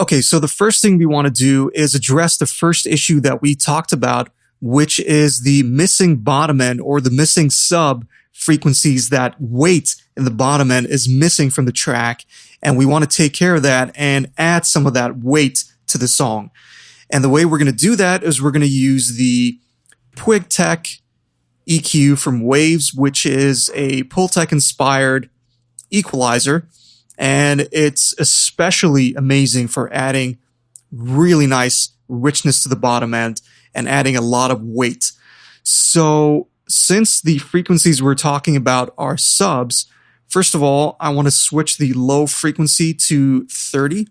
Okay, so the first thing we want to do is address the first issue that we talked about, which is the missing bottom end or the missing sub frequencies. That weight in the bottom end is missing from the track, and we want to take care of that and add some of that weight to the song. And the way we're going to do that is we're going to use the Pwigtech EQ from Waves, which is a Pultec inspired equalizer. And it's especially amazing for adding really nice richness to the bottom end and adding a lot of weight. So since the frequencies we're talking about are subs, first of all, I want to switch the low frequency to 30.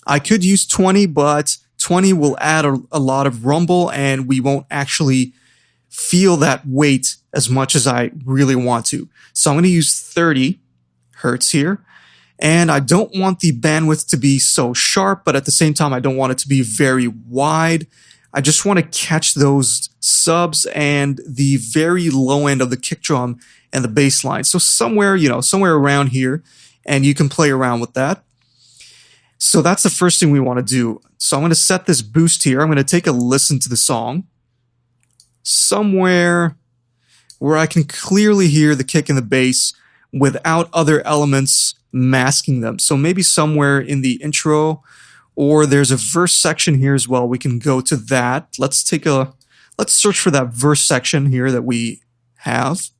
I could use 20, but 20 will add a lot of rumble and we won't actually feel that weight as much as I really want to. So I'm going to use 30 hertz here. And I don't want the bandwidth to be so sharp, but at the same time, I don't want it to be very wide. I just want to catch those subs and the very low end of the kick drum and the bass line. So somewhere around here, and you can play around with that. So that's the first thing we want to do. So I'm going to set this boost here. I'm going to take a listen to the song. Somewhere where I can clearly hear the kick and the bass without other elements masking them. So maybe somewhere in the intro, or there's a verse section here as well. We can go to that. Let's search for that verse section here that we have.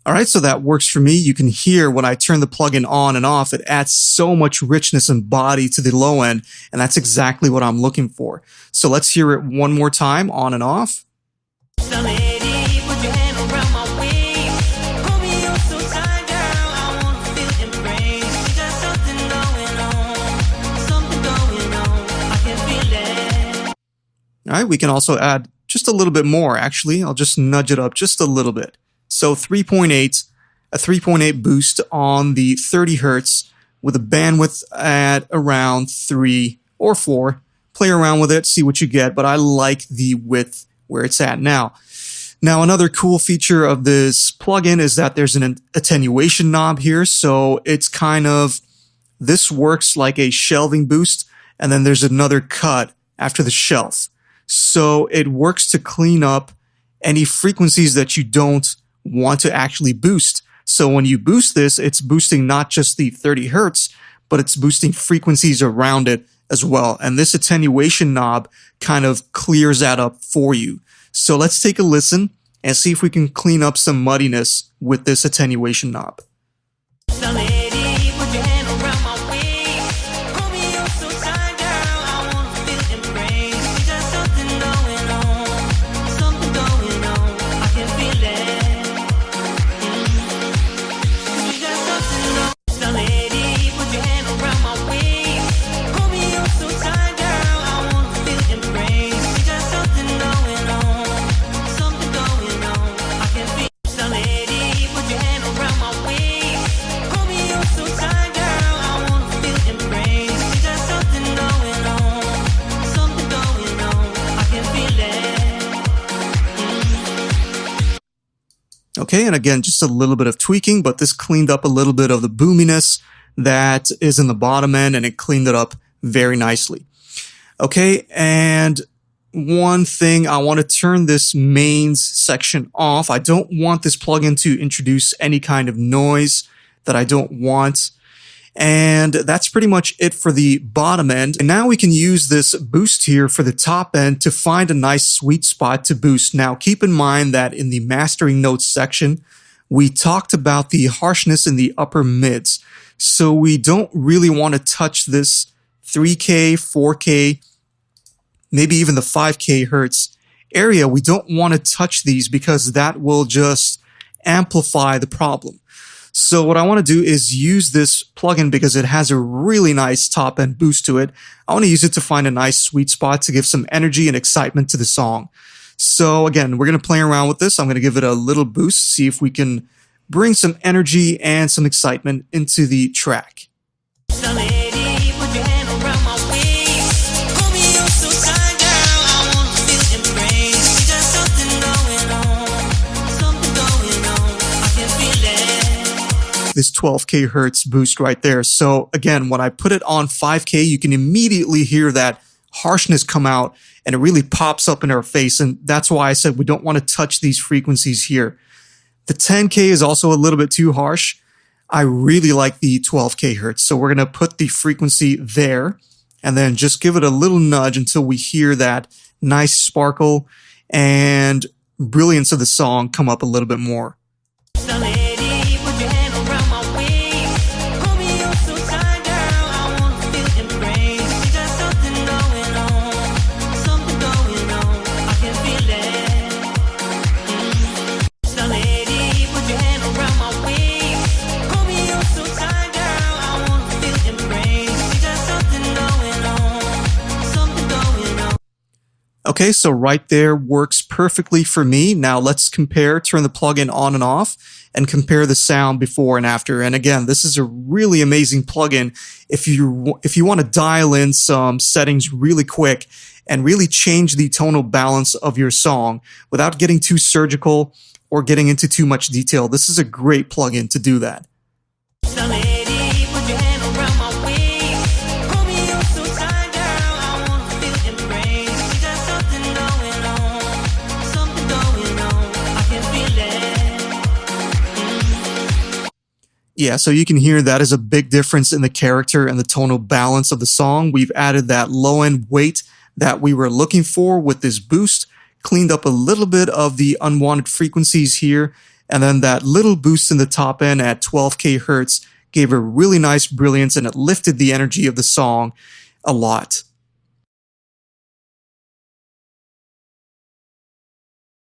All right, so that works for me. You can hear when I turn the plugin on and off, it adds so much richness and body to the low end, and that's exactly what I'm looking for. So let's hear it one more time, on and off. All right, we can also add just a little bit more, actually. I'll just nudge it up just a little bit. So 3.8, a 3.8 boost on the 30 hertz with a bandwidth at around 3 or 4. Play around with it, see what you get, but I like the width where it's at now. Now, another cool feature of this plugin is that there's an attenuation knob here. So it's this works like a shelving boost, and then there's another cut after the shelf. So it works to clean up any frequencies that you don't want to actually boost. So when you boost this, it's boosting not just the 30 hertz, but it's boosting frequencies around it as well. And this attenuation knob kind of clears that up for you. So let's take a listen and see if we can clean up some muddiness with this attenuation knob. Okay, and again, just a little bit of tweaking, but this cleaned up a little bit of the boominess that is in the bottom end, and it cleaned it up very nicely. Okay, and one thing, I want to turn this mains section off. I don't want this plugin to introduce any kind of noise that I don't want. And that's pretty much it for the bottom end. And now we can use this boost here for the top end to find a nice sweet spot to boost. Now, keep in mind that in the mastering notes section, we talked about the harshness in the upper mids. So we don't really want to touch this 3K, 4K, maybe even the 5K hertz area, we don't want to touch these because that will just amplify the problem. So what I want to do is use this plugin because it has a really nice top end boost to it. I want to use it to find a nice sweet spot to give some energy and excitement to the song. So again, we're going to play around with this. I'm going to give it a little boost, see if we can bring some energy and some excitement into the track. This 12K hertz boost right there. So again, when I put it on 5K, you can immediately hear that harshness come out and it really pops up in our face. And that's why I said we don't want to touch these frequencies here. The 10K is also a little bit too harsh. I really like the 12K hertz. So we're going to put the frequency there and then just give it a little nudge until we hear that nice sparkle and brilliance of the song come up a little bit more. Okay, so right there works perfectly for me. Now let's compare, turn the plugin on and off, and compare the sound before and after. And again, this is a really amazing plugin if you want to dial in some settings really quick and really change the tonal balance of your song without getting too surgical or getting into too much detail. This is a great plugin to do that. Yeah, so you can hear that is a big difference in the character and the tonal balance of the song. We've added that low end weight that we were looking for with this boost, cleaned up a little bit of the unwanted frequencies here, and then that little boost in the top end at 12K hertz gave a really nice brilliance and it lifted the energy of the song a lot.